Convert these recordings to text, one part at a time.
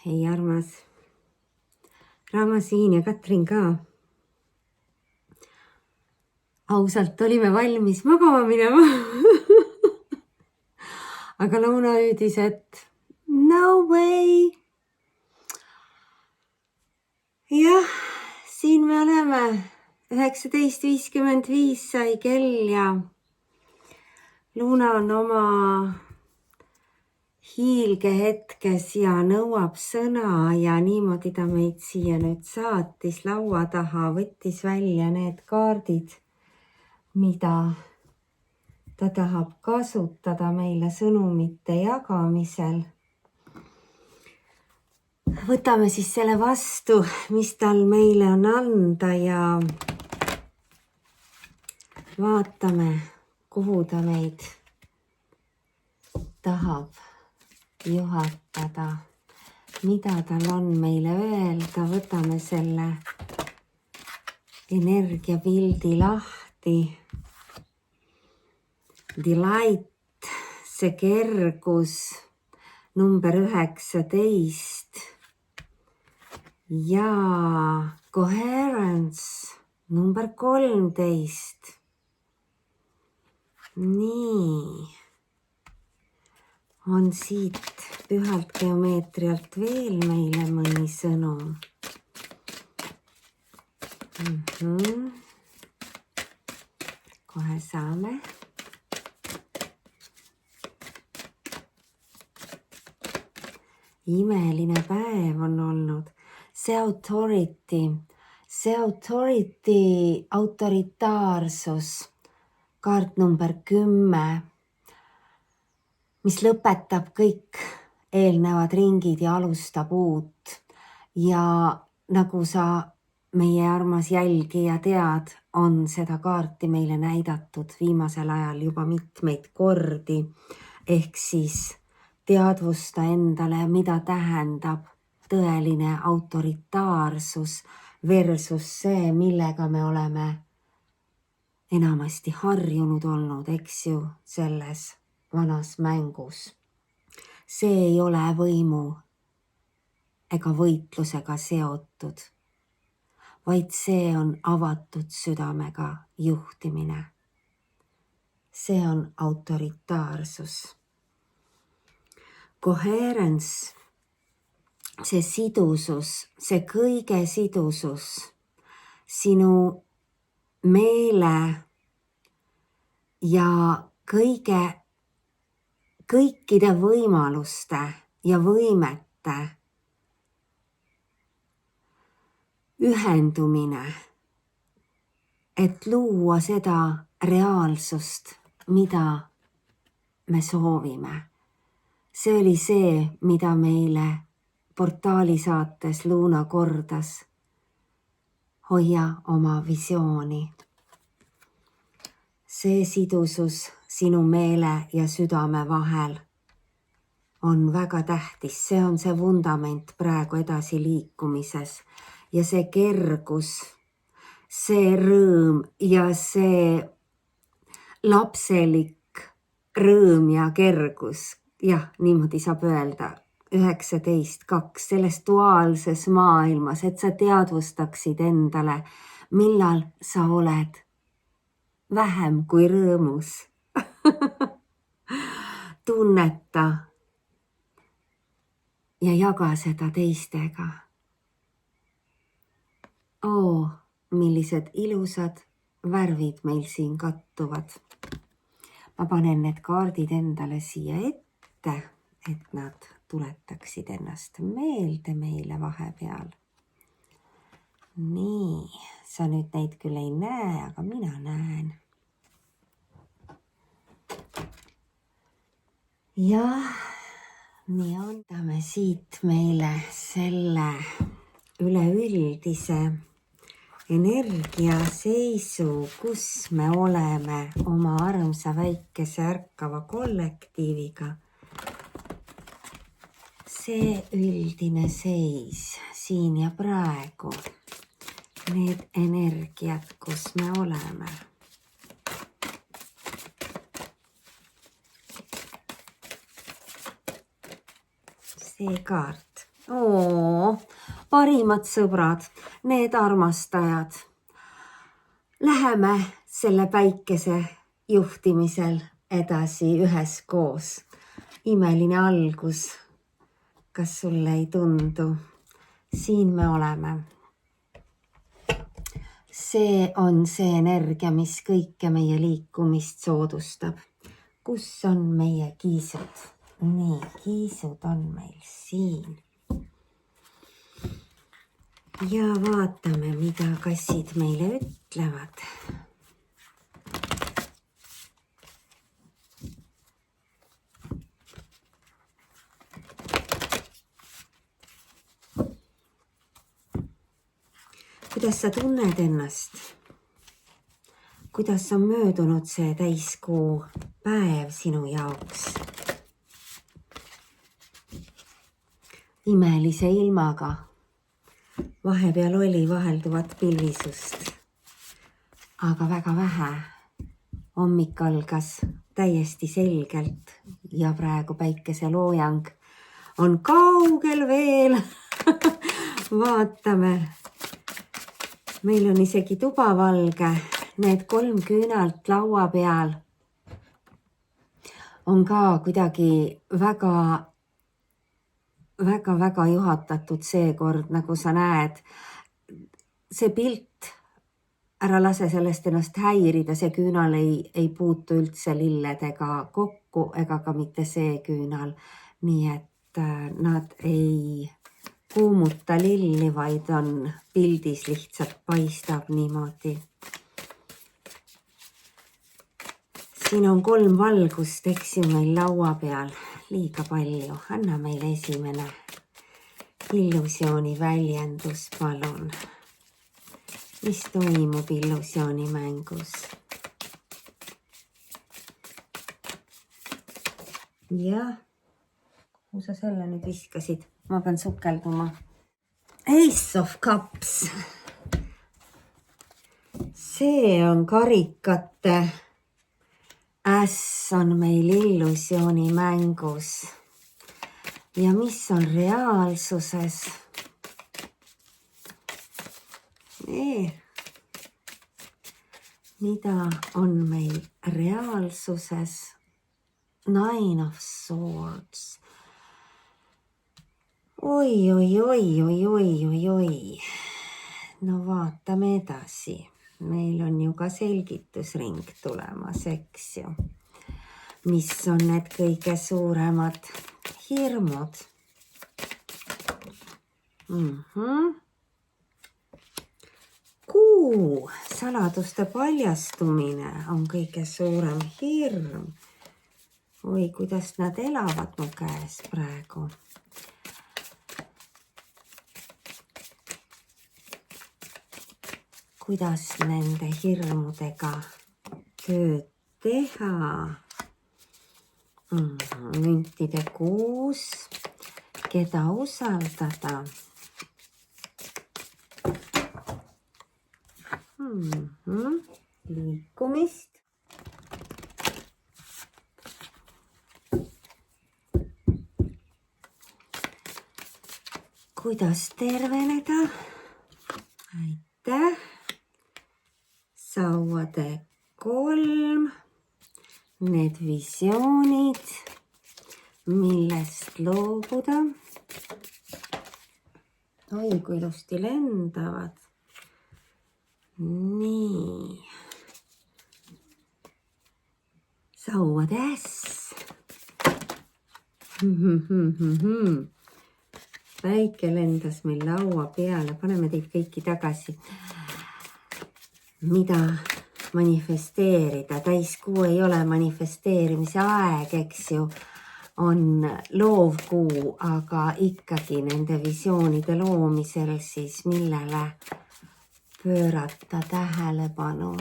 Hei armas, Raama siin ja Katrin ka. Ausalt olime valmis magama minema. Aga Lõuna hüüdis, et no way. Jah, siin me oleme. 19:55 sai kell ja Lõuna on oma hiilgehetkes ja nõuab sõna ja niimoodi ta meid siia nüüd saatis laua taha, võttis välja need kaardid, mida ta tahab kasutada meile sõnumite jagamisel. Võtame siis selle vastu, mis tal meile on anda ja vaatame, kuhu ta meid tahab juhatada, mida tal on meile öelda. Võtame selle energiapildi lahti. Delight, see kergus, number 19 ja coherence, number 13. Nii, on siit pühalt geomeetrialt veel meile mõni sõnum. Kohe saame. Imeline päev on olnud. See authority, autoritaarsus, kaart number 10, mis lõpetab kõik eelnevad ringid ja alustab uut. Ja nagu sa, meie armas jälgija, tead, on seda kaarti meile näidatud viimasel ajal juba mitmeid kordi. Ehk siis teadvusta endale, mida tähendab tõeline autoritaarsus versus see, millega me oleme enamasti harjunud olnud, eks ju, selles vanas mängus. See ei ole võimu ega võitlusega seotud, vaid see on avatud südamega juhtimine. See on autoritaarsus. Coherence, see sidusus, see kõige sidusus, sinu meele ja kõikide võimaluste ja võimete ühendumine, et luua seda reaalsust, mida me soovime. See oli see, mida meile portaali saates Lõuna kordas. Hoia oma visiooni. See sidusus sinu meele ja südame vahel on väga tähtis. See on see vundament praegu edasi liikumises. Ja see kergus, see rõõm ja see lapselik rõõm ja kergus. Jah, niimoodi saab öelda. 19.2 selles duaalses maailmas, et sa teadvustaksid endale, millal sa oled vähem kui rõõmus. Tunneta ja jaga seda teistega. Millised ilusad värvid meil siin kattuvad. Ma panen need kaardid endale siia ette, et nad tuletaksid ennast meelde meile vahepeal. Nii, sa nüüd neid küll ei näe, aga mina näen. Jah, nii on. Võtame siit meile selle üleüldise energiaseisu, kus me oleme oma armsa väikese ärkava kollektiiviga. See üldine seis siin ja praegu, need energiat, kus me oleme. See kaart Parimad sõbrad, need armastajad. Läheme selle päikese juhtimisel edasi üheskoos. Imeline algus. Kas sulle ei tundu? Siin me oleme. See on see energia, mis kõike meie liikumist soodustab. Kus on meie kiisud? Nii, kiisud on meil siin. Ja vaatame, mida kassid meile ütlevad. Kuidas sa tunned ennast? Kuidas on möödunud see täiskuu päev sinu jaoks? Imelise ilmaga. Vahepeal oli vahelduvat pilvisust, aga väga vähe. Hommik algas täiesti selgelt ja praegu päikeseloojang on kaugel veel. Vaatame. Meil on isegi tuba valge. Need 3 küünalt laua peal on ka kuidagi väga juhatatud seekord, nagu sa näed. See pilt, ära lase sellest ennast häirida, see küünal ei puutu üldse lilledega kokku ega ka mitte see küünal. Nii et nad ei kuumuta lilli, vaid on pildis lihtsalt paistab niimoodi. Siin on 3 valgust, eks ju, meil laua peal. Liiga palju. Anna meile esimene illusiooni väljendus, palun. Mis toimub illusiooni mängus? Jah. Kuhu sa selle nüüd viskasid? Ma pean sukelduma. Ace of Cups. See on karikate. Äss on meil illusiooni mängus. Ja mis on reaalsuses? Mida on meil reaalsuses? 9 of Swords. Oi. No vaatame edasi. Meil on ju ka selgitusring tulemas, eks ju. Mis on need kõige suuremad hirmud? Kuu saladuste paljastumine on kõige suurem hirm. Oi, kuidas nad elavad mu käes praegu. Kuidas nende hirmudega tööd teha? Müntide 6. Keda usaldada? Liikumist. Kuidas terveneda? Aitäh. Sauade 3, need visioonid, millest loobuda. Oi, kui ilusti lendavad. Nii. Sauade äss. Päike lendas meil laua peale, paneme teid kõiki tagasi. Mida manifesteerida? Täiskuu ei ole manifesteerimise aeg, eks ju, on loovkuu, aga ikkagi nende visioonide loomisel siis millele pöörata tähelepanu.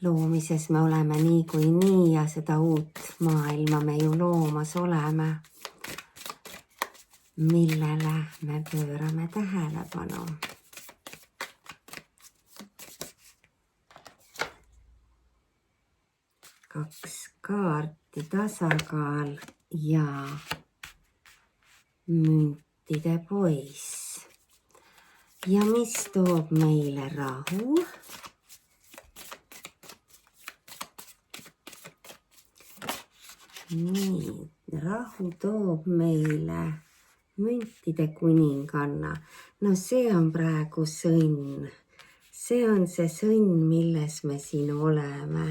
Loomises me oleme niikuinii ja seda uut maailma me ju loomas oleme. Millele me pöörame tähelepanu? Kaks kaarti, tasakaal ja müntide poiss. Ja mis toob meile rahu? Nii, rahu toob meile müntide kuninganna. No see on praegu sõnn. See on see sõnn, milles me siin oleme.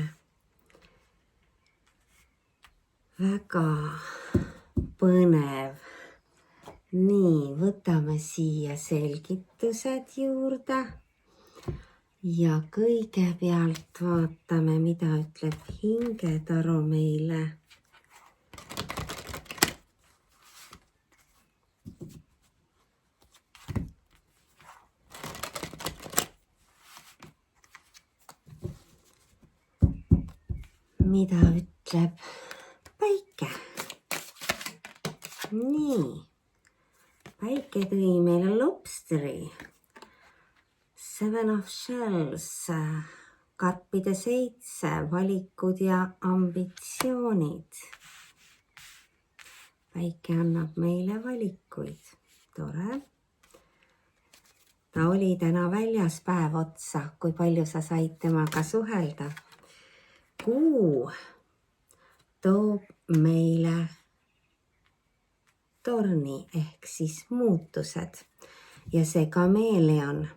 Väga põnev. Nii, võtame siia selgitused juurde. Ja kõigepealt vaatame, mida ütleb hingetaru meile. Mida ütleb päike? Nii, päike tõi meile lobsteri. 7 of shells, karpide 7, valikud ja ambitsioonid. Päike annab meile valikuid. Tore. Ta oli täna väljas päev otsa, kui palju sa said temaga suhelda. Kuu toob meile torni ehk siis muutused ja see kameeleon,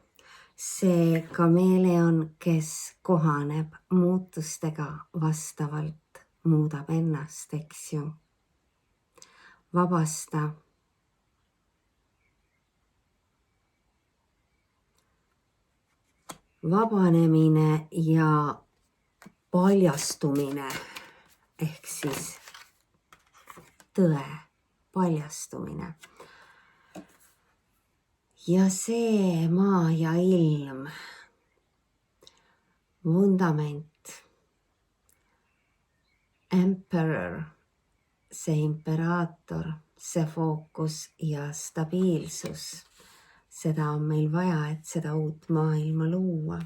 kes kohaneb muutustega vastavalt, muudab ennast, eks ju. Vabasta. Vabanemine ja paljastumine ehk siis tõe paljastumine. Ja see maa ja ilm, vundament, emperor, see imperaator, see fookus ja stabiilsus. Seda on meil vaja, et seda uut maailma luua.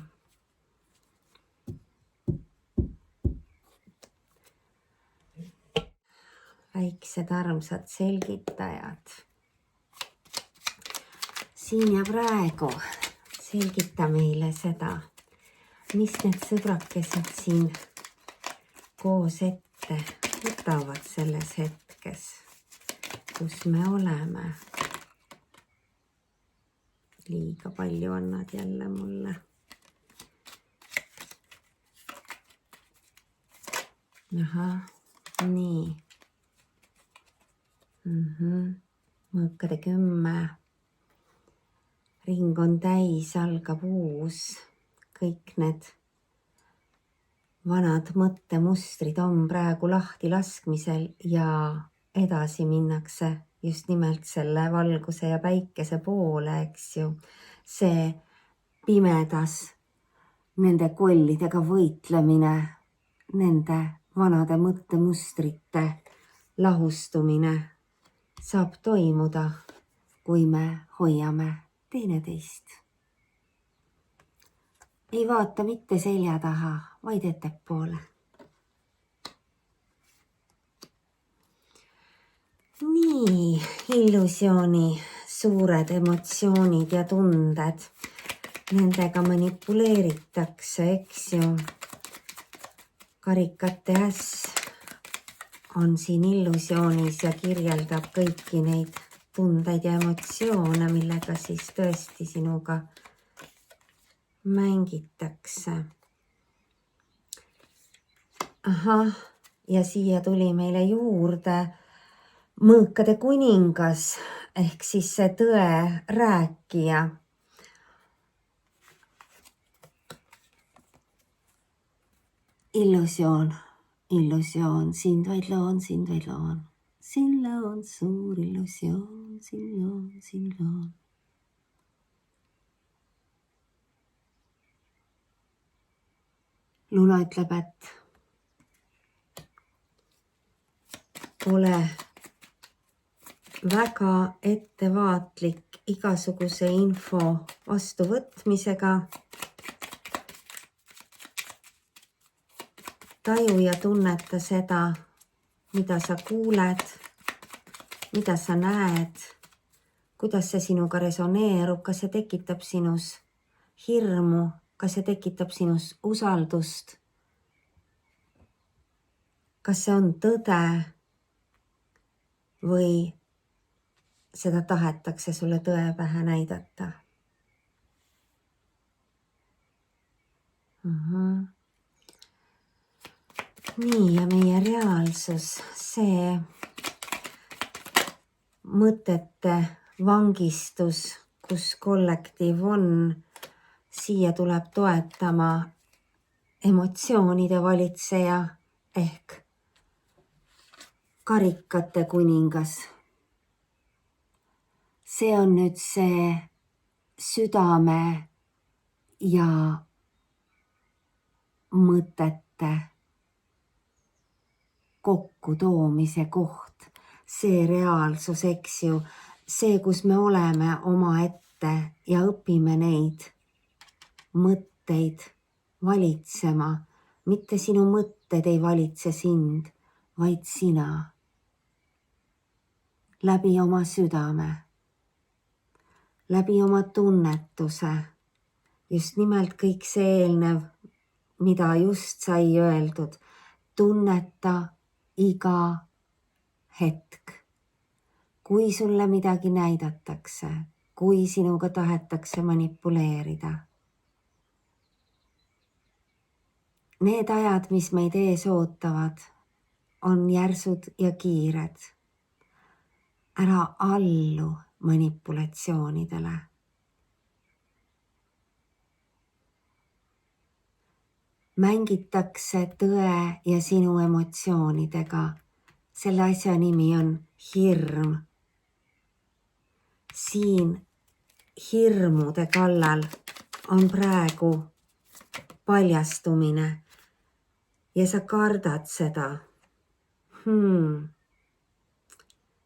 Väiksed armsad selgitajad. Siin ja praegu selgita meile seda, mis need sõbrakesed siin koos ette võtavad selles hetkes, kus me oleme. Liiga palju on nad jälle mulle. Ahah, nii. Mõõkade 10. Ring on täis, algab uus. Kõik need vanad mõttemustrid on praegu lahti laskmisel ja edasi minnakse just nimelt selle valguse ja päikese poole, eks ju. See pimedas nende kollidega võitlemine, nende vanade mõttemustrite lahustumine saab toimuda, kui me hoiame teineteist. Ei vaata mitte selja taha, vaid ettepoole. Nii, illusiooni suured emotsioonid ja tunded, nendega manipuleeritakse, eks ju. Karikate äss on siin illusioonis ja kirjeldab kõiki neid tundeid ja emotsioone, millega siis tõesti sinuga mängitakse. Ahah, ja siia tuli meile juurde mõõkade kuningas ehk siis see tõe rääkija. Illusioon, sind vaid loon. Siin loon, suur illusioon, siin loon. Luna ütleb, et ole väga ettevaatlik igasuguse info vastuvõtmisega. Taju ja tunneta seda, mida sa kuuled, mida sa näed, kuidas see sinuga resoneerub, kas see tekitab sinus hirmu, kas see tekitab sinus usaldust, kas see on tõde või seda tahetakse sulle tõe pähe näidata. Nii, ja meie reaalsus, see mõtete vangistus, kus kollektiiv on, siia tuleb toetama emotsioonide valitseja ehk karikate kuningas. See on nüüd see südame ja mõtete kokkutoomise koht, see reaalsus, eks ju, see, kus me oleme omaette ja õpime neid mõtteid valitsema. Mitte sinu mõtted ei valitse sind, vaid sina. Läbi oma südame, läbi oma tunnetuse, just nimelt kõik see eelnev, mida just sai öeldud, tunneta iga hetk. Kui sulle midagi näidatakse, kui sinuga tahetakse manipuleerida. Need ajad, mis meid ees ootavad, on järsud ja kiired. Ära allu manipulatsioonidele. Mängitakse tõe ja sinu emotsioonidega. Selle asja nimi on hirm. Siin hirmude kallal on praegu paljastumine ja sa kardad seda.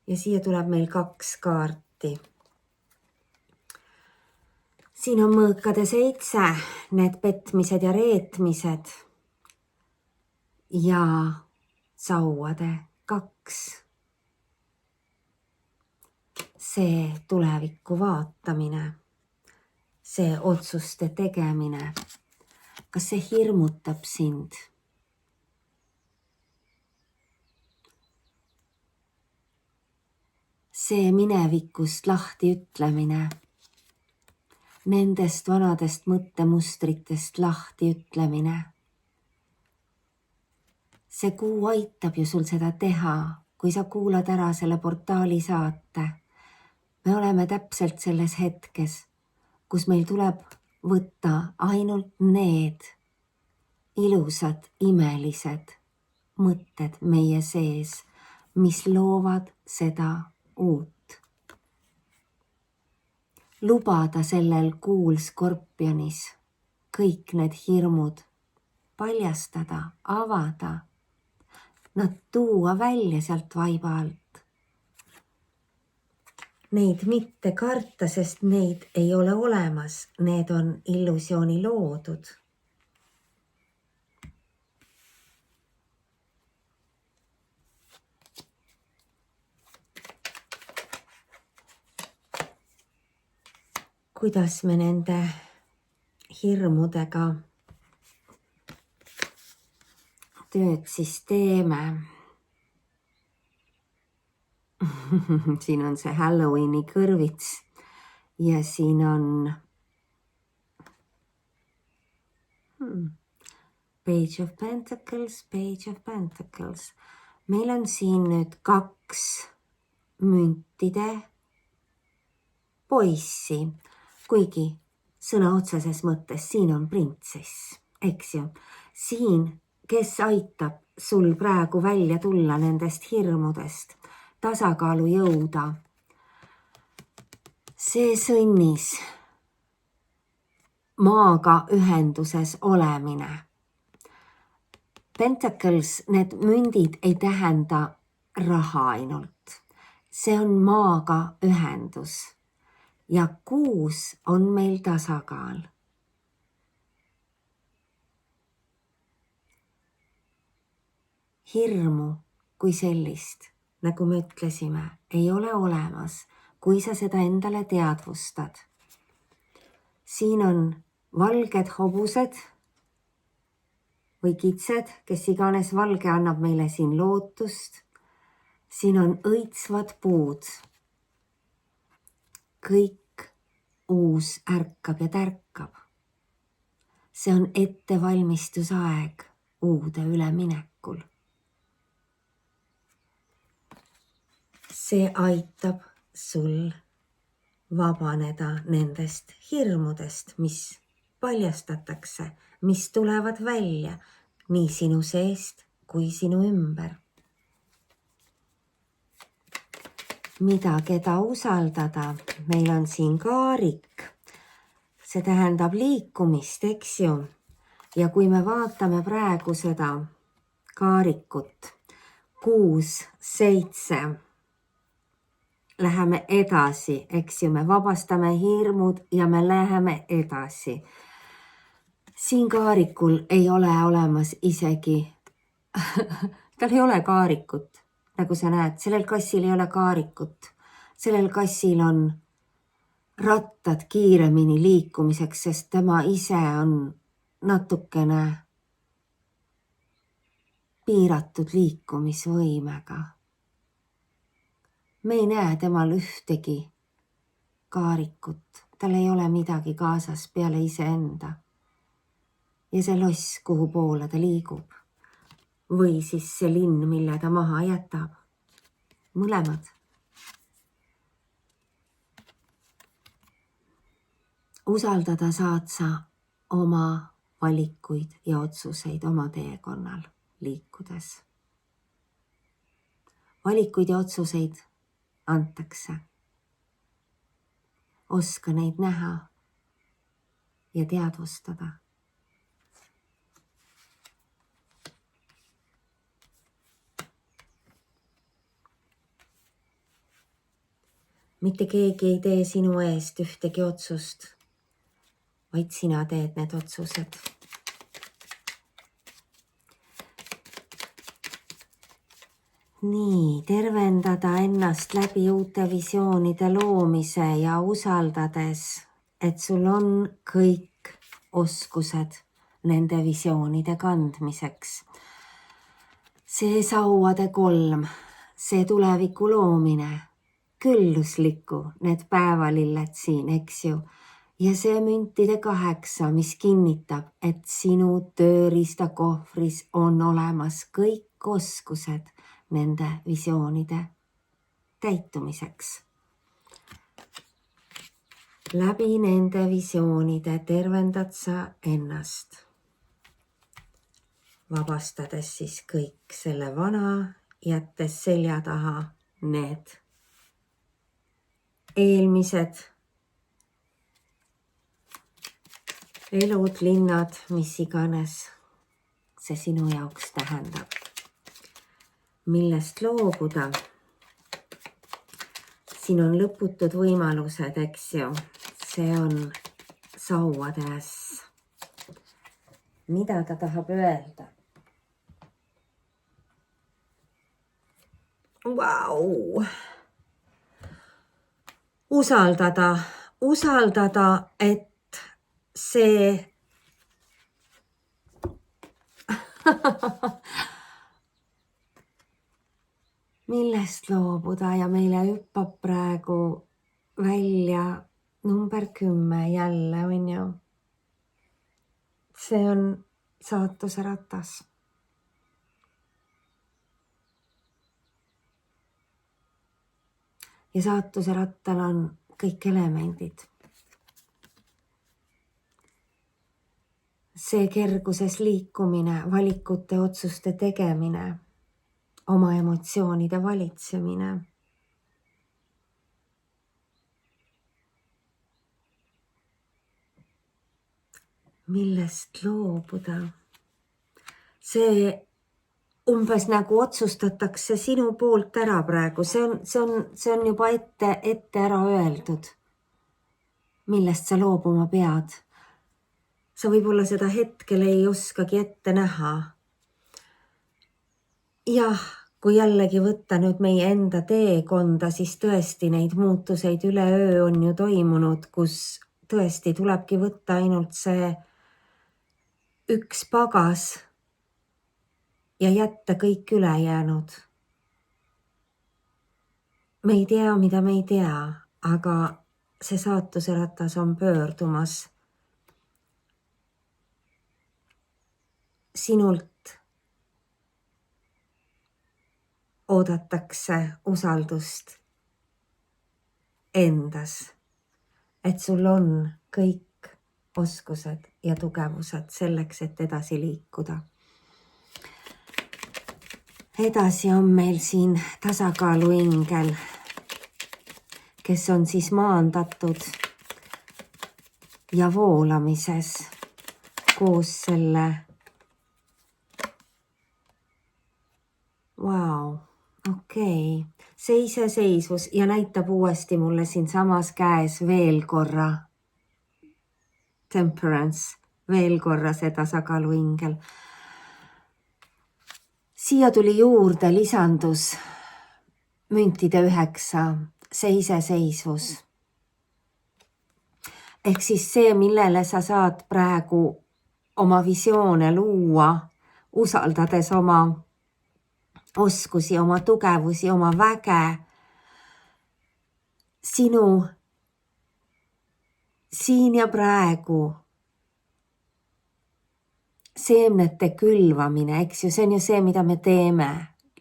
Ja siia tuleb meil 2 kaarti. Siin on mõõkade 7, need petmised ja reetmised ja sauade 2. See tulevikku vaatamine, see otsuste tegemine, kas see hirmutab sind? See minevikust lahti ütlemine, nendest vanadest mõttemustritest lahti ütlemine. See kuu aitab ju sul seda teha, kui sa kuulad ära selle portaali saate. Me oleme täpselt selles hetkes, kus meil tuleb võtta ainult need ilusad, imelised mõtted meie sees, mis loovad seda uut. Lubada sellel kuul Skorpionis kõik need hirmud paljastada, avada, nad tuua välja sealt vaiba alt. Neid mitte karta, sest neid ei ole olemas, need on illusiooni loodud. Kuidas me nende hirmudega tööd siis teeme? Siin on see Halloweeni kõrvits ja siin on Page of Pentacles, Page of Pentacles. Meil on siin nüüd 2 müntide poissi, kuigi sõna otseses mõttes siin on printsess, eks ju. Siin, kes aitab sul praegu välja tulla nendest hirmudest, tasakaalu jõuda. See sõnnis, maaga ühenduses olemine. Pentacles, need mündid ei tähenda raha ainult. See on maaga ühendus. Ja 6 on meil tasakaal. Hirmu kui sellist, nagu me ütlesime, ei ole olemas, kui sa seda endale teadvustad. Siin on valged hobused või kitsed, kes iganes, valge annab meile siin lootust. Siin on õitsvad puud. Kõik uus ärkab ja tärkab. See on ettevalmistusaeg uude üleminekul. See aitab sul vabaneda nendest hirmudest, mis paljastatakse, mis tulevad välja nii sinu seest kui sinu ümber. Mida, keda usaldada? Meil on siin kaarik. See tähendab liikumist, eks ju? Ja kui me vaatame praegu seda kaarikut, 6, 7, läheme edasi, eks ju? Me vabastame hirmud ja me läheme edasi. Siin kaarikul ei ole olemas isegi, tal ei ole kaarikut, nagu sa näed, sellel kassil ei ole kaarikut. Sellel kassil on rattad kiiremini liikumiseks, sest tema ise on natukene piiratud liikumisvõimega. Me ei näe temal ühtegi kaarikut, tal ei ole midagi kaasas peale iseenda. Ja see loss, kuhu poole ta liigub. Või siis see linn, mille ta maha jätab. Mõlemad. Usaldada saad sa oma valikuid ja otsuseid oma teekonnal liikudes. Valikuid ja otsuseid antakse. Oska neid näha ja teadvustada. Mitte keegi ei tee sinu eest ühtegi otsust, vaid sina teed need otsused. Nii, tervendada ennast läbi uute visioonide loomise ja usaldades, et sul on kõik oskused nende visioonide kandmiseks. See sauade 3, see tuleviku loomine, küllusliku, need päevalilled siin, eks ju. Ja see müntide 8, mis kinnitab, et sinu tööriistakohvris on olemas kõik oskused nende visioonide täitumiseks. Läbi nende visioonide tervendad sa ennast, vabastades siis kõik selle vana, jättes selja taha need eelmised elud, linnad, mis iganes see sinu jaoks tähendab. Millest loobuda? Siin on lõputud võimalused, eks ju. See on sauade äss. Mida ta tahab öelda? Vau! Usaldada, et see millest loobuda ja meile hüppab praegu välja number 10 jälle, on ju. See on saatuse ratas. Ja saatuse rattal on kõik elemendid. See kerguses liikumine, valikute, otsuste tegemine, oma emotsioonide valitsemine. Millest loobuda? See umbes nagu otsustatakse sinu poolt ära praegu. See on juba ette ära öeldud, millest sa loobuma pead. Sa võib-olla seda hetkel ei oskagi ette näha. Jah, kui jällegi võtta nüüd meie enda teekonda, siis tõesti neid muutuseid üleöö on ju toimunud, kus tõesti tulebki võtta ainult see üks pagas ja jätta kõik ülejäänud. Me ei tea, mida me ei tea, aga see saatuse ratas on pöördumas. Sinult oodatakse usaldust endas, et sul on kõik oskused ja tugevused selleks, et edasi liikuda. Edasi on meil siin tasakaaluingel, kes on siis maandatud ja voolamises koos selle see iseseisvus ja näitab uuesti mulle siin samas käes veel korra temperance, veel korra see tasakaaluingel. Siia tuli juurde, lisandus müntide 9, see iseseisvus. Ehk siis see, millele sa saad praegu oma visioone luua, usaldades oma oskusi, oma tugevusi, oma väge. Sinu siin ja praegu seemnete külvamine, eks ju, see on ju see, mida me teeme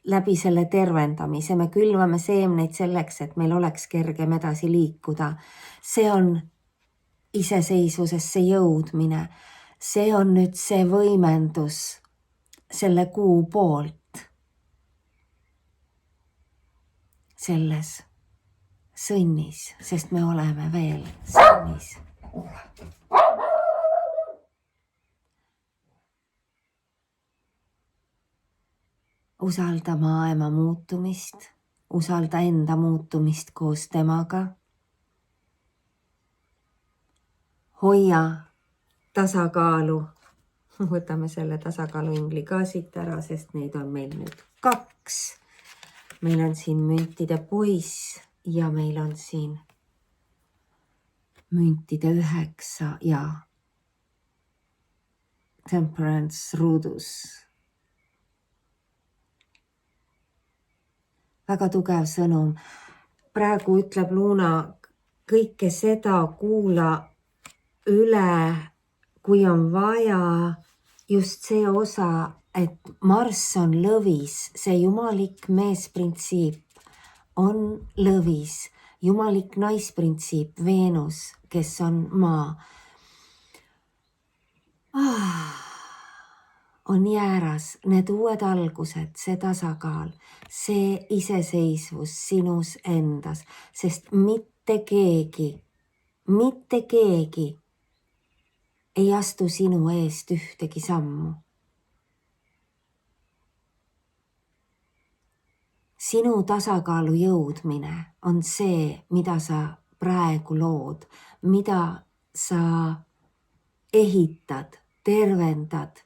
läbi selle tervendamise. Me külvame seemneid selleks, et meil oleks kergem edasi liikuda. See on iseseisvusesse jõudmine. See on nüüd see võimendus selle kuu poolt. Selles sõnnis, sest me oleme veel sõnnis. Usalda maailma muutumist, usalda enda muutumist koos temaga. Hoia tasakaalu. Võtame selle tasakaaluingli ka siit ära, sest neid on meil nüüd 2. Meil on siin müntide poiss ja meil on siin müntide 9 ja temperance ruudus. Väga tugev sõnum. Praegu ütleb Luna, kõike seda kuula üle, kui on vaja, just see osa, et Marss on lõvis, see jumalik meesprintsiip on lõvis, jumalik naisprintsiip Veenus, kes on maa, on jääras, need uued algused, see tasakaal, see iseseisvus sinus endas, sest mitte keegi ei astu sinu eest ühtegi sammu. Sinu tasakaalu jõudmine on see, mida sa praegu lood, mida sa ehitad, tervendad,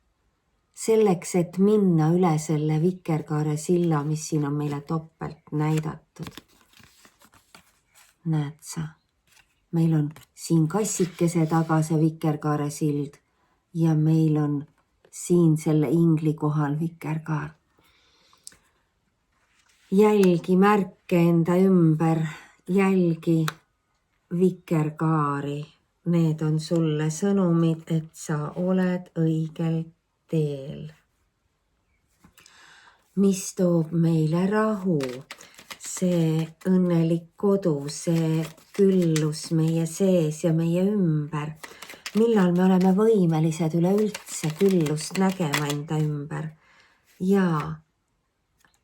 selleks, et minna üle selle vikerkaare silla, mis siin on meile topelt näidatud. Näed sa, meil on siin kassikese taga see vikerkaare sild ja meil on siin selle ingli kohal vikerkaar. Jälgi märke enda ümber, jälgi vikerkaari. Need on sulle sõnumid, et sa oled õigel teel. Mis toob meile rahu? See õnnelik kodu, see küllus meie sees ja meie ümber. Millal me oleme võimelised üleüldse küllust nägema enda ümber? Jaa.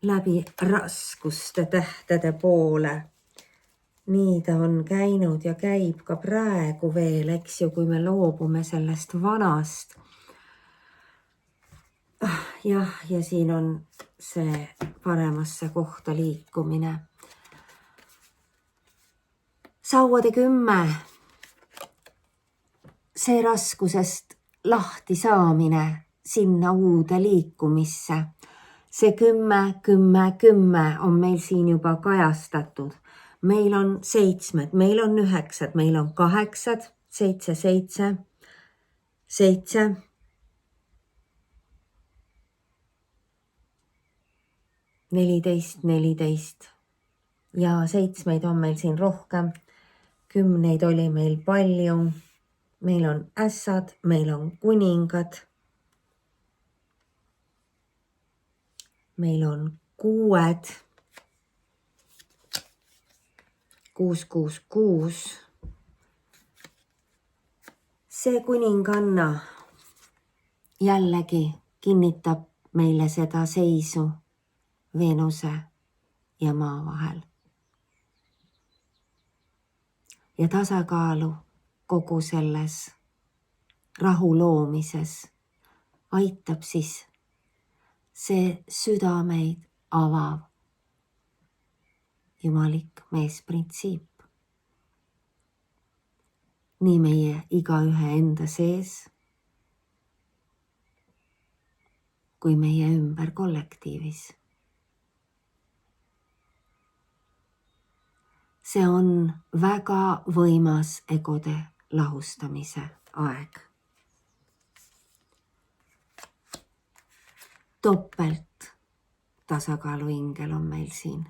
Läbi raskuste tähtede poole. Nii ta on käinud ja käib ka praegu veel, eks ju, kui me loobume sellest vanast. Jah, ja siin on see paremasse kohta liikumine. Sauade 10. See raskusest lahti saamine sinna uude liikumisse. see 10, 10, 10 on meil siin juba kajastatud. Meil on 7, meil on 9, meil on 8, 7, 7, 7, 14, 14 ja 7 on meil siin rohkem. 10 oli meil palju. Meil on ässad, meil on kuningad. Meil on 6, 6, 6, 6. See kuninganna jällegi kinnitab meile seda seisu Veenuse ja Maa vahel. Ja tasakaalu kogu selles rahu loomises aitab siis see südameid avav jumalik meesprintsiip. Nii meie igaühe enda sees kui meie ümber kollektiivis. See on väga võimas egode lahustamise aeg. Topelt tasakaaluingel on meil siin.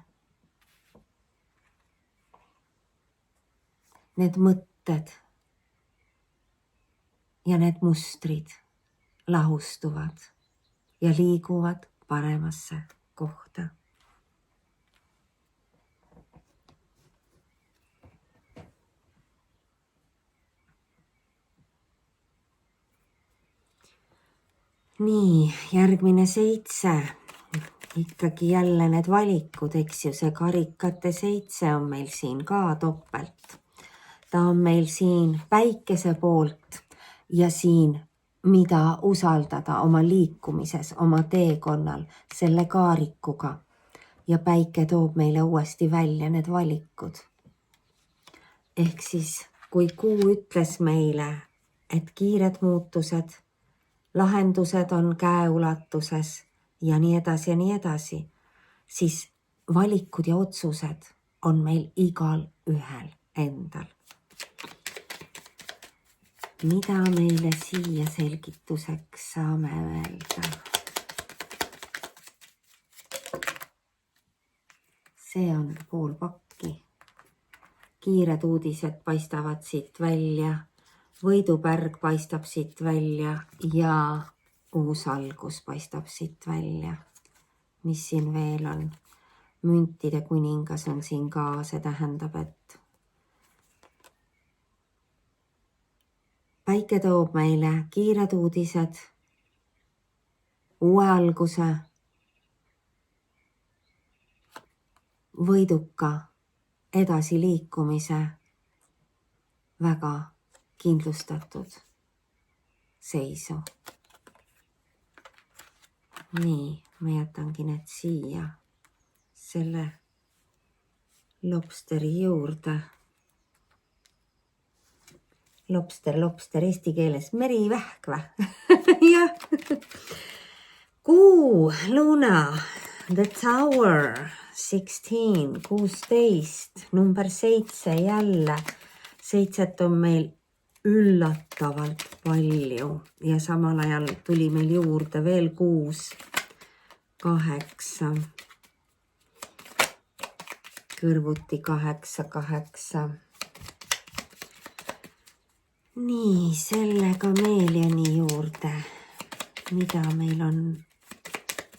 Need mõtted ja need mustrid lahustuvad ja liiguvad paremasse kohta. Nii, järgmine 7. Ikkagi jälle need valikud, eks ju, see karikate 7 on meil siin ka topelt. Ta on meil siin päikese poolt ja siin, mida usaldada oma liikumises, oma teekonnal, selle kaarikuga. Ja päike toob meile uuesti välja need valikud. Ehk siis, kui kuu ütles meile, et kiired muutused, lahendused on käeulatuses ja nii edasi, siis valikud ja otsused on meil igal ühel endal. Mida meile siia selgituseks saame öelda? See on pool pakki. Kiired uudised paistavad siit välja. Võidupärg paistab siit välja ja uus algus paistab siit välja. Mis siin veel on? Müntide kuningas on siin ka, see tähendab, et päike toob meile kiired uudised, uue alguse, võiduka edasiliikumise, väga kindlustatud seisu. Nii, ma jätangi need siia selle lobsteri juurde. Lobster, eesti keeles merivähk või? Jah. Kuu, luna, the tower, 16, 16, number 7 jälle. 7 on meil üllatavalt palju ja samal ajal tuli meil juurde veel 6, 8, kõrvuti 8, 8. Nii, selle kameeliani juurde, mida meil on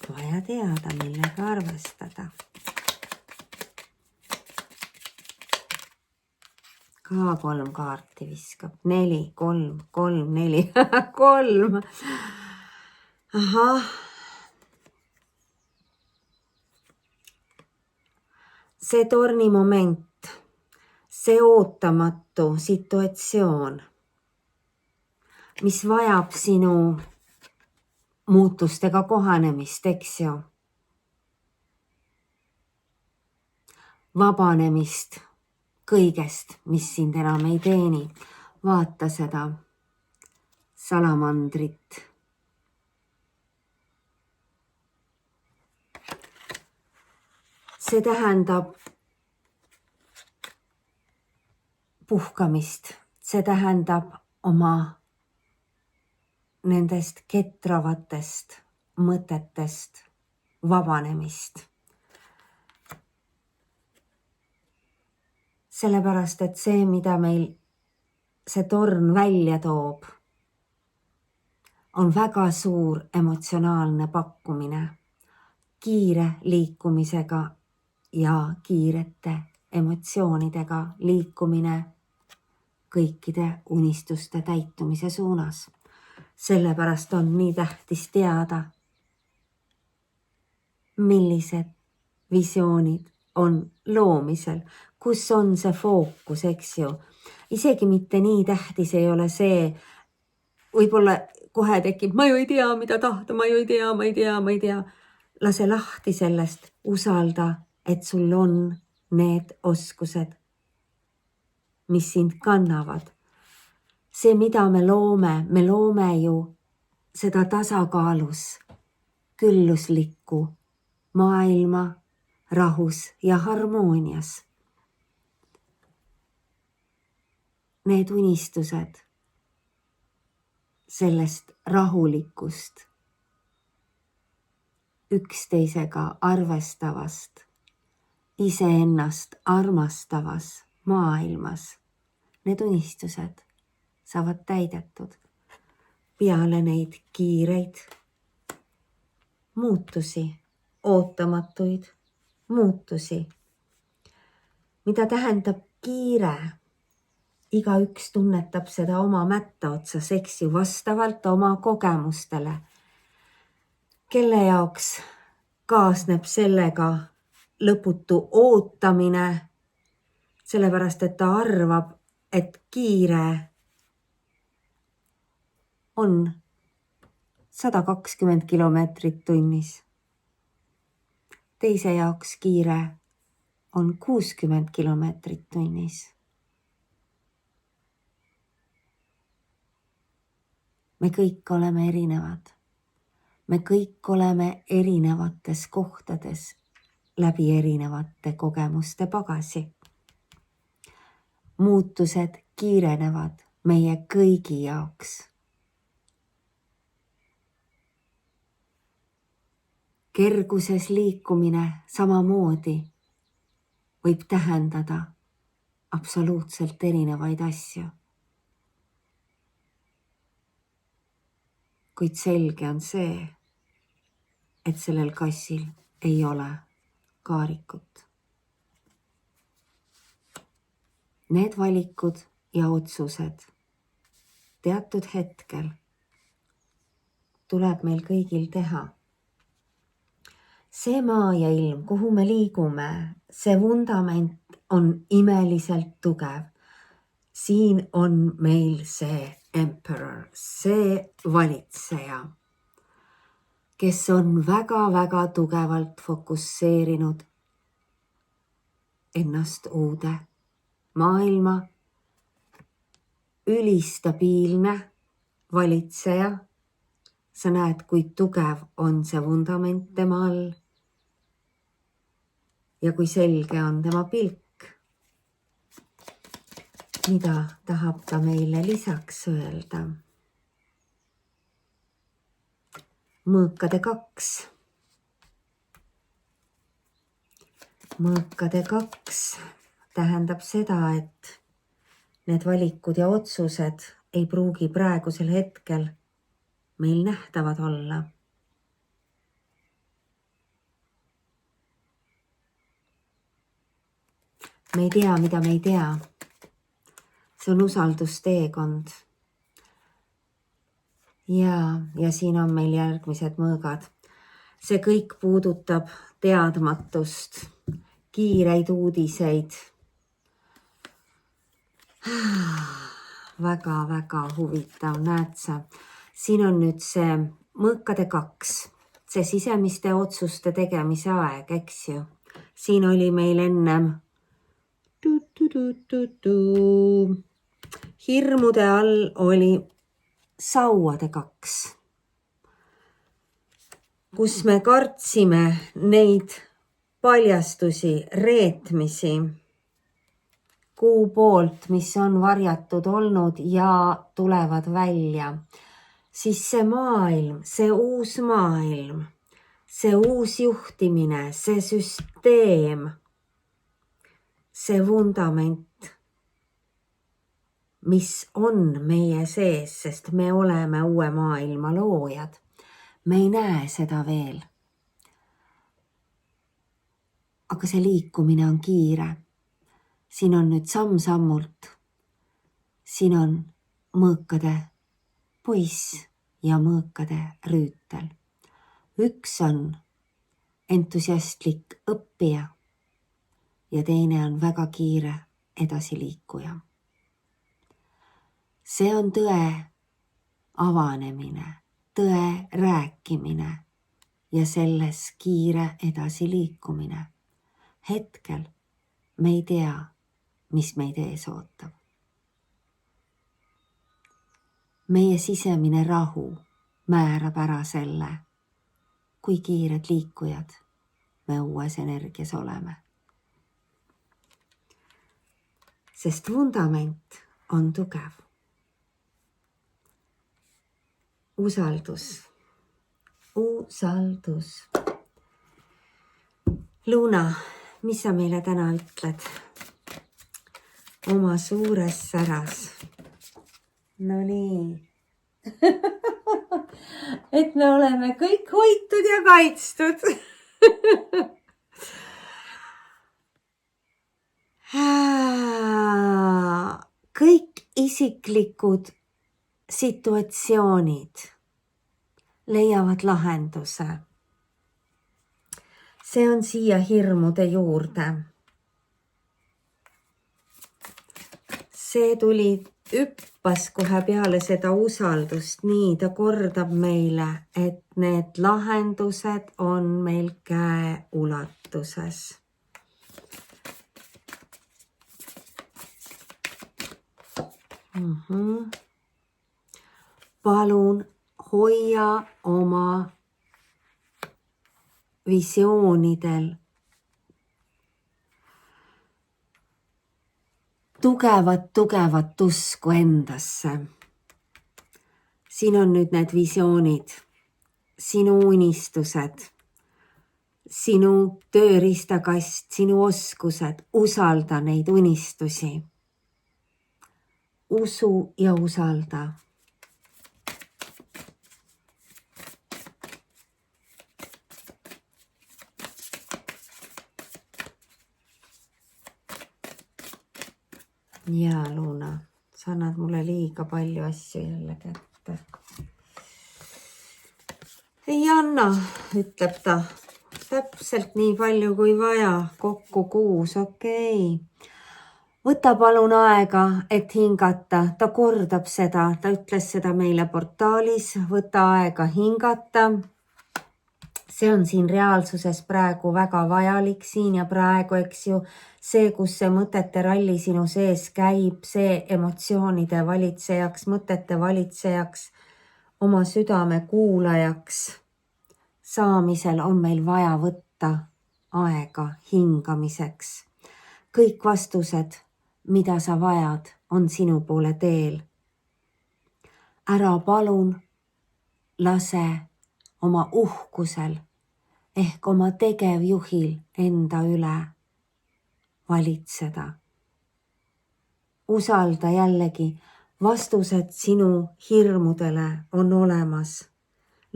vaja teada, millega arvestada. Ka 3 kaarti viskab. 4, 3, 3, 4, 3. Ahah. See tornimoment, see ootamatu situatsioon, mis vajab sinu muutustega kohanemist, eks ju. Vabanemist kõigest, mis sind enam ei teeni. Vaata seda salamandrit. see tähendab puhkamist, see tähendab oma nendest ketravatest mõtetest vabanemist. Sellepärast, et see, mida meil see torn välja toob, on väga suur emotsionaalne pakkumine, kiire liikumisega ja kiirete emotsioonidega liikumine kõikide unistuste täitumise suunas. Sellepärast on nii tähtis teada, millised visioonid on loomisel, kus on see fookus, eks ju. Isegi mitte nii tähtis ei ole see, võib-olla kohe tekib, ma ju ei tea, mida tahta, ma ju ei tea. Lase lahti sellest, usalda, et sul on need oskused, mis sind kannavad. See, mida me loome ju seda tasakaalus, külluslikku maailma rahus ja harmoonias. Need unistused sellest rahulikust, üksteisega arvestavast, iseennast armastavas maailmas, need unistused saavad täidetud peale neid kiireid muutusi, ootamatuid muutusi. Mida tähendab kiire? Igaüks tunnetab seda oma mätta otsas, eks ju, vastavalt oma kogemustele. Kelle jaoks kaasneb sellega lõputu ootamine, sellepärast et ta arvab, et kiire on 120 kilomeetrit tunnis. Teise jaoks kiire on 60 kilomeetrit tunnis. Me kõik oleme erinevad. Me kõik oleme erinevates kohtades läbi erinevate kogemuste pagasi. Muutused kiirenevad meie kõigi jaoks. Kerguses liikumine samamoodi võib tähendada absoluutselt erinevaid asju. Kuid selge on see, et sellel kassil ei ole kaarikut. Need valikud ja otsused teatud hetkel tuleb meil kõigil teha. See maa ja ilm, kuhu me liigume, see vundament on imeliselt tugev. Siin on meil see emperor, see valitseja, kes on väga-väga tugevalt fokusseerinud ennast uude maailma, ülistabiilne valitseja. Sa näed, kui tugev on see vundament tema all ja kui selge on tema pilk. Mida tahab ta meile lisaks öelda? Mõõkade 2. Mõõkade 2 tähendab seda, et need valikud ja otsused ei pruugi praegusel hetkel meil nähtavad olla. Me ei tea, mida me ei tea. See on usaldusteekond. Ja siin on meil järgmised mõõgad. See kõik puudutab teadmatust, kiireid uudiseid. Väga-väga huvitav, näed sa. Siin on nüüd see mõõkade 2, see sisemiste otsuste tegemise aeg, eks ju. Siin oli meil ennem hirmude all oli sauade 2, kus me kartsime neid paljastusi, reetmisi kuu poolt, mis on varjatud olnud ja tulevad välja, siis see maailm, see uus maailm, see uus juhtimine, see süsteem, see vundament, mis on meie sees, sest me oleme uue maailma loojad. Me ei näe seda veel. Aga see liikumine on kiire. Siin on nüüd samm-sammult. Siin on mõõkade poiss ja mõõkade rüütel. Üks on entusiastlik õppija ja teine on väga kiire edasiliikuja. See on tõe avanemine, tõe rääkimine ja selles kiire edasiliikumine. Hetkel me ei tea, mis meid ees ootab. Meie sisemine rahu määrab ära selle, kui kiired liikujad me uues energias oleme. Sest vundament on tugev. Usaldus. Usaldus. Luna, mis sa meile täna ütled oma suures säras? No nii. Et me oleme kõik hoitud ja kaitstud. Kõik isiklikud situatsioonid leiavad lahenduse. See on siia hirmude juurde. See tuli hüppas kohe peale seda usaldust, nii ta kordab meile, et need lahendused on meil käe ulatuses. Palun hoia oma visioonidel tugevat usku endasse. Siin on nüüd need visioonid, sinu unistused, sinu tööriistakast, sinu oskused, usalda neid unistusi. Usu ja usalda. Jaa, Luna, sa annad mulle liiga palju asju jälle kätte. Ei anna, ütleb ta. Täpselt nii palju kui vaja, kokku 6, okei. Võta palun aega, et hingata. Ta kordab seda, ta ütles seda meile portaalis. Võta aega hingata. See on siin reaalsuses praegu väga vajalik siin ja praegu, eks ju. See, kus see mõtete ralli sinu sees käib, see emotsioonide valitsejaks, mõtete valitsejaks, oma südame kuulajaks saamisel on meil vaja võtta aega hingamiseks. Kõik vastused, mida sa vajad, on sinu poole teel. Ära palun lase oma uhkusel ehk oma tegevjuhil enda üle valitseda. Usalda jällegi, vastused sinu hirmudele on olemas.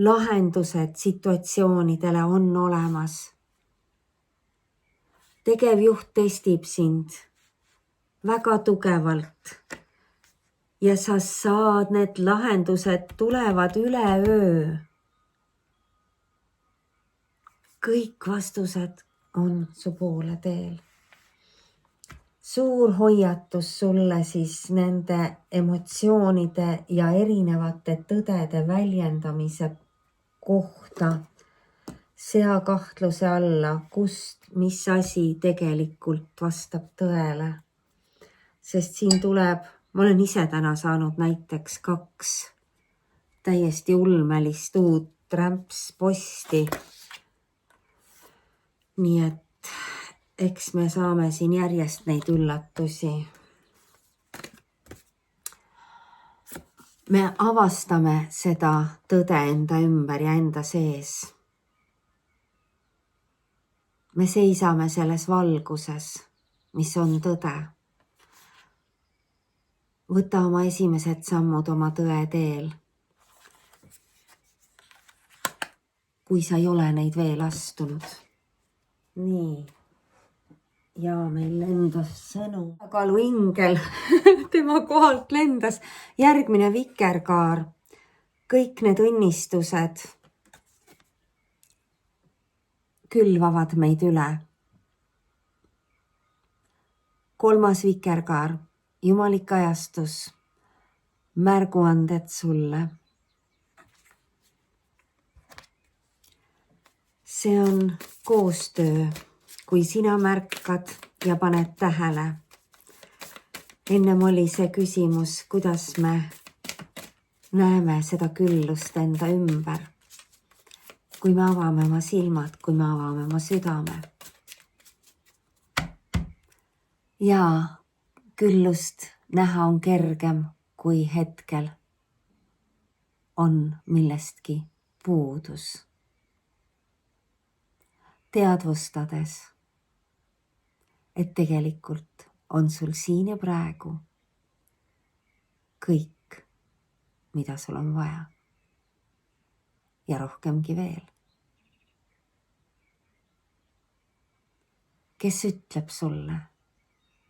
Lahendused situatsioonidele on olemas. Tegevjuht testib sind väga tugevalt ja sa saad, need lahendused tulevad üleöö. Kõik vastused on su poole teel. Suur hoiatus sulle siis nende emotsioonide ja erinevate tõdede väljendamise kohta. Sea kahtluse alla, kust, mis asi tegelikult vastab tõele. Sest siin tuleb, ma olen ise täna saanud näiteks 2 täiesti ulmelist uut rämpsposti. Nii et eks me saame siin järjest neid üllatusi. Me avastame seda tõde enda ümber ja enda sees. Me seisame selles valguses, mis on tõde. Võta oma esimesed sammud oma tõe teel. Kui sa ei ole neid veel astunud. Nii. Ja meil lendas sõnum. Kaluingel tema kohalt lendas. Järgmine vikerkaar. Kõik need õnnistused külvavad meid üle. 3. vikerkaar. Jumalik ajastus. Märguanded sulle. See on koostöö, kui sina märkad ja paned tähele. Ennem oli see küsimus, kuidas me näeme seda küllust enda ümber. Kui me avame oma silmad, kui me avame oma südame. Ja küllust näha on kergem, kui hetkel on millestki puudus. Teadvustades, et tegelikult on sul siin ja praegu kõik, mida sul on vaja. Ja rohkemgi veel. Kes ütleb sulle,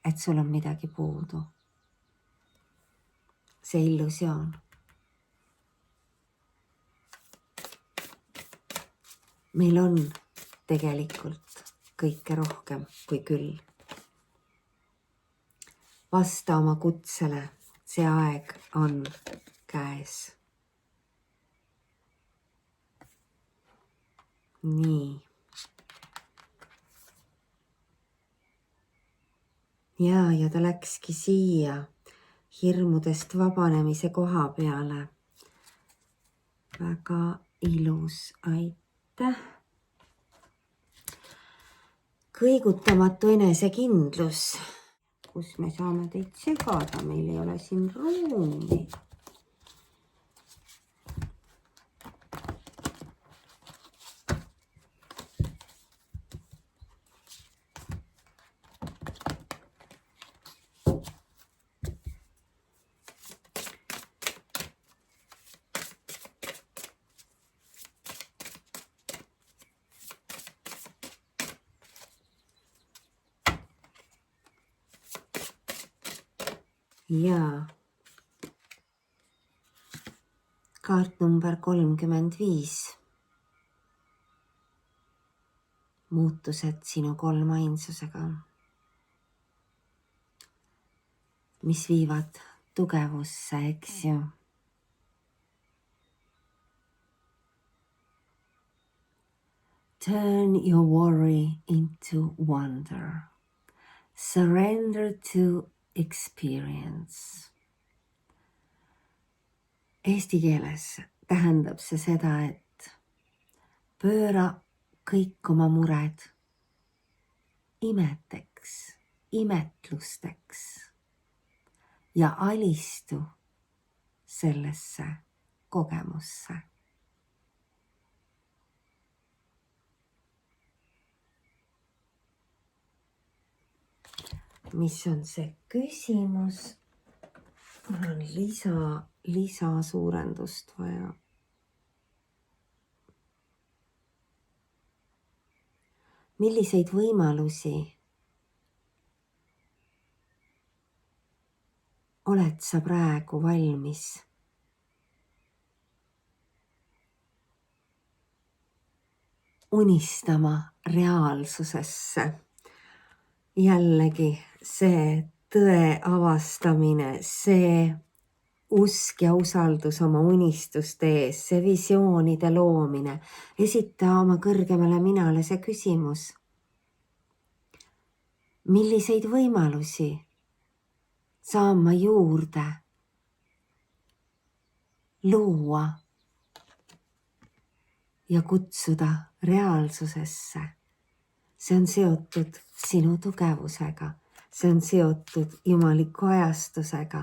et sul on midagi puudu? See illusioon. Meil on tegelikult kõike rohkem kui küll. Vasta oma kutsele, see aeg on käes. Nii. Ja ta läkski siia hirmudest vabanemise koha peale. Väga ilus, aitäh. Kõigutamatu enesekindlus, kus me saame teid segada, meil ei ole siin ruumi. Ja kaart number 35. Muutused sinu kolmainsusega, mis viivad tugevusse, eks ju. Turn your worry into wonder. Surrender to experience. Eesti keeles tähendab see seda, et pööra kõik oma mured imeteks, imetlusteks ja alistu sellesse kogemusse. Mis on see küsimus? Mul on lisasuurendust vaja. Milliseid võimalusi oled sa praegu valmis unistama reaalsusesse? Jällegi see tõe avastamine, see usk ja usaldus oma unistuste ees, see visioonide loomine. Esita oma kõrgemale minale see küsimus. Milliseid võimalusi saan ma juurde luua ja kutsuda reaalsusesse see on seotud sinu tugevusega, see on seotud jumaliku ajastusega,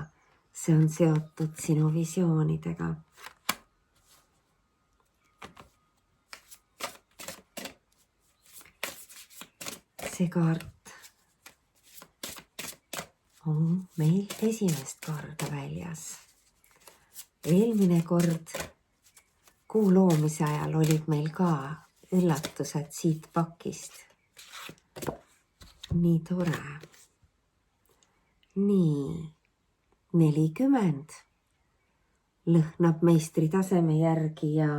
see on seotud sinu visioonidega. See kaart on meil esimest korda väljas. Eelmine kord kuu loomise ajal olid meil ka üllatused siit pakist. Nii tore. Nii, 40 lõhnab meistri taseme järgi ja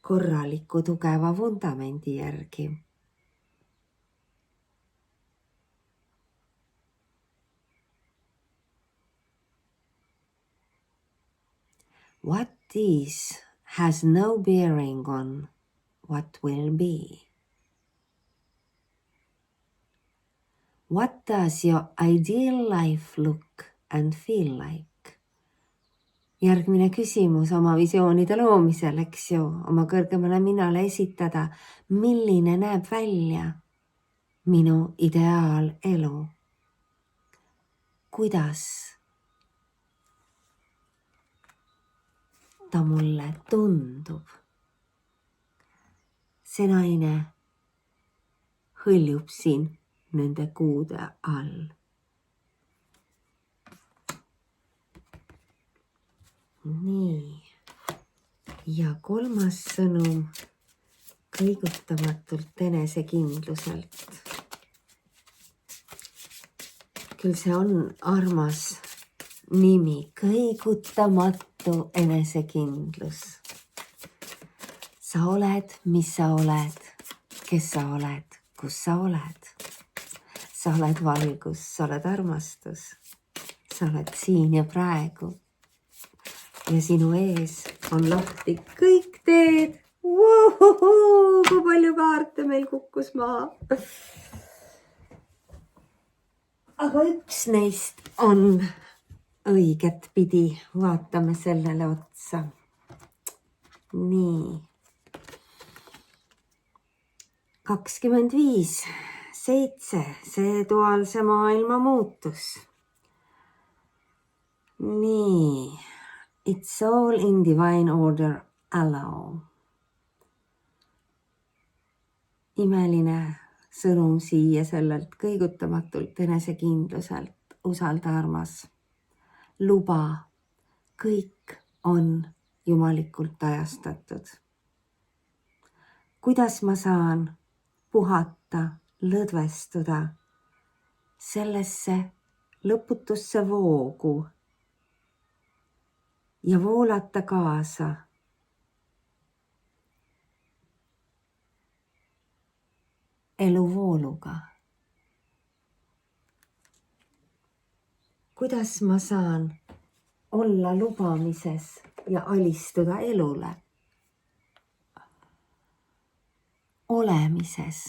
korraliku tugeva vundamendi järgi. What is has no bearing on what will be. What does your ideal life look and feel like? Järgmine küsimus oma visioonide loomisel, eks ju, oma kõrgemale minale esitada, milline näeb välja minu ideaalelu? Kuidas ta mulle tundub? See naine hõljub siin nende kuude all. Nii. Ja kolmas sõnum kõigutamatult enesekindluselt. Küll see on armas nimi, kõigutamatu enesekindlus. Sa oled, mis sa oled, kes sa oled, kus sa oled. Sa oled valgus, sa oled armastus. Sa oled siin ja praegu. Ja sinu ees on lahti kõik teed. Kui palju kaarte meil kukkus maha. Aga üks neist on õiget pidi. Vaatame sellele otsa. Nii. 25, 7, see duaalse maailma muutus. Nii. It's all in divine order, allow. Imeline sõnum siia sellelt kõigutamatult enesekindluselt, usalda armas. Luba, kõik on jumalikult ajastatud. Kuidas ma saan puhata, lõdvestuda sellesse lõputusse voogu ja voolata kaasa eluvooluga. Kuidas ma saan olla lubamises ja alistuda elule? Olemises.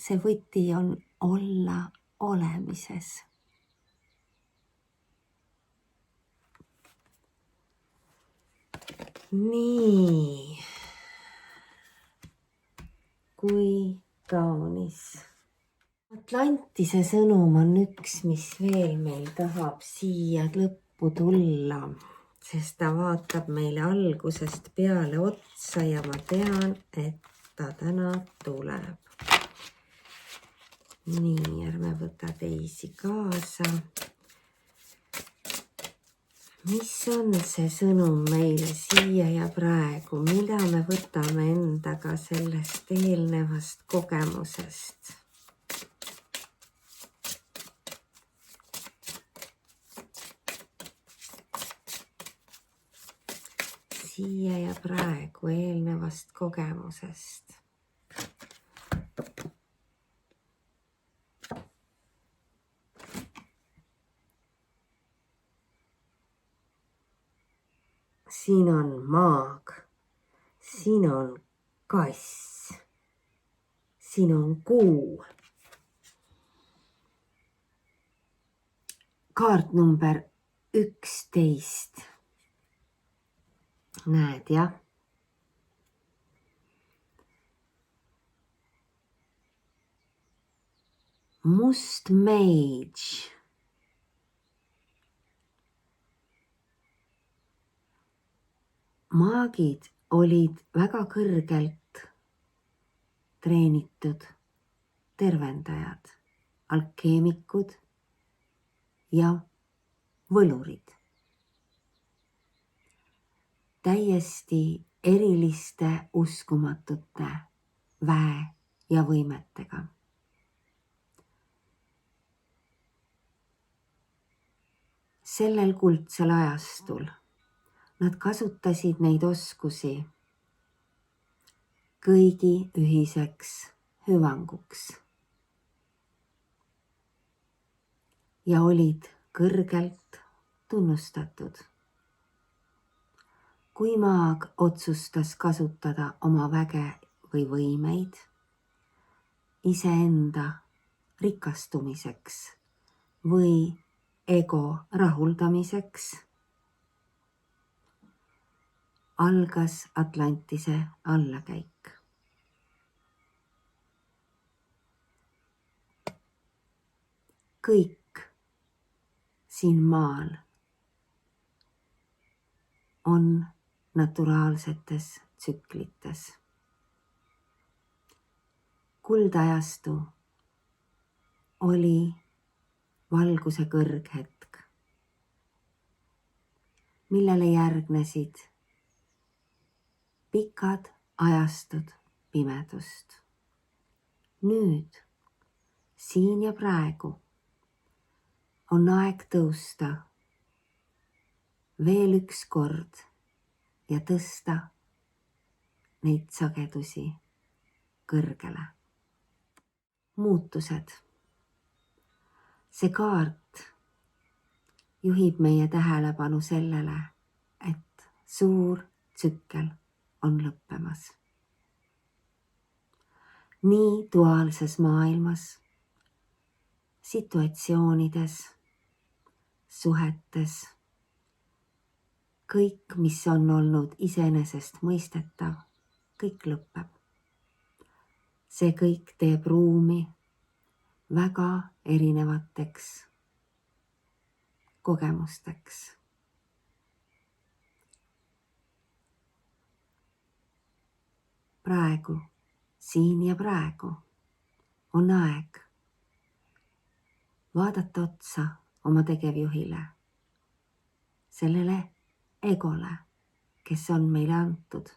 See võti on olla olemises. Nii. Kui kaunis. Atlantise sõnum on üks, mis veel meil tahab siia lõppu tulla. Sest ta vaatab meile algusest peale otsa ja ma tean, et ta täna tuleb. Nii, ärme võta teisi kaasa. Mis on see sõnum meil siia ja praegu? Mida me võtame endaga sellest eelnevast kogemusest? Siia ja praegu eelnevast kogemusest. Siin on maag, siin on kass, siin on kuu. Kaart number 11. Näed, jah? must mage. Maagid olid väga kõrgelt treenitud tervendajad, alkeemikud ja võlurid. Täiesti eriliste uskumatute väe ja võimetega. Sellel kuldsel ajastul nad kasutasid neid oskusi kõigi ühiseks hüvanguks ja olid kõrgelt tunnustatud. Kui maag otsustas kasutada oma väge või võimeid iseenda rikastumiseks või ego rahuldamiseks, algas Atlantise allakäik. Kõik siin maal on naturaalsetes tsüklites. Kuldajastu oli valguse kõrghetk, millele järgnesid pikad ajastud pimedust. Nüüd, siin ja praegu on aeg tõusta veel üks kord ja tõsta neid sagedusi kõrgele. Muutused. See kaart juhib meie tähelepanu sellele, et suur tsükkel on lõppemas. Nii duaalses maailmas, situatsioonides, suhetes, kõik, mis on olnud iseenesest mõistetav, kõik lõpeb. See kõik teeb ruumi väga erinevateks kogemusteks. Praegu, siin ja praegu on aeg vaadata otsa oma tegevjuhile, sellele egole, kes on meile antud,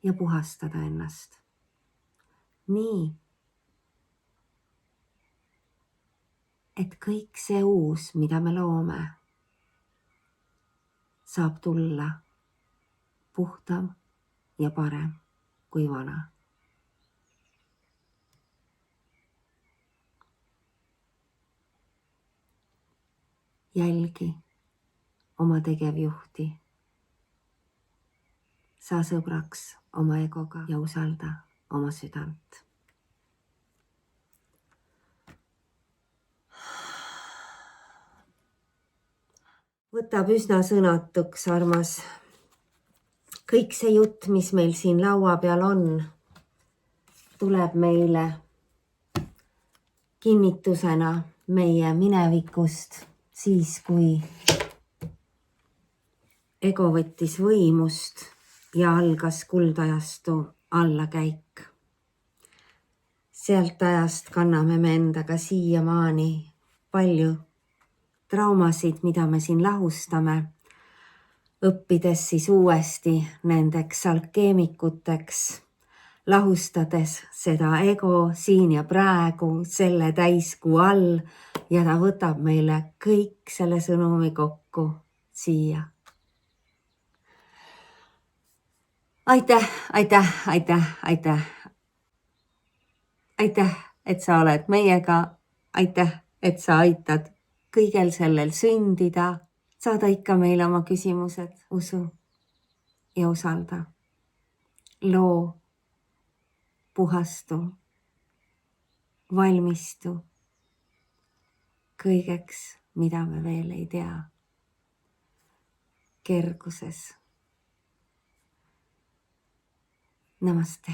ja puhastada ennast. Nii, et kõik see uus, mida me loome, saab tulla puhtam ja parem kui vana. Jälgi oma tegevjuhti. Saa sõbraks oma egoga ja usalda oma südant. Võtab üsna sõnatuks, armas. Kõik see jutt, mis meil siin laua peal on, tuleb meile kinnitusena meie minevikust, siis kui ego võttis võimust ja algas kuldajastu allakäik. Sealt ajast kanname me endaga siiamaani palju traumasid, mida me siin lahustame, õppides siis uuesti nendeks alkeemikuteks, lahustades seda ego siin ja praegu selle täiskuu all ja ta võtab meile kõik selle sõnumi kokku siia. Aitäh, aitäh, aitäh, aitäh. Aitäh, et sa oled meiega. Aitäh, et sa aitad kõigel sellel sündida. Saada ikka meile oma küsimused, usu ja usalda. Loo, puhastu, valmistu kõigeks, mida me veel ei tea. Kerguses. Namaste.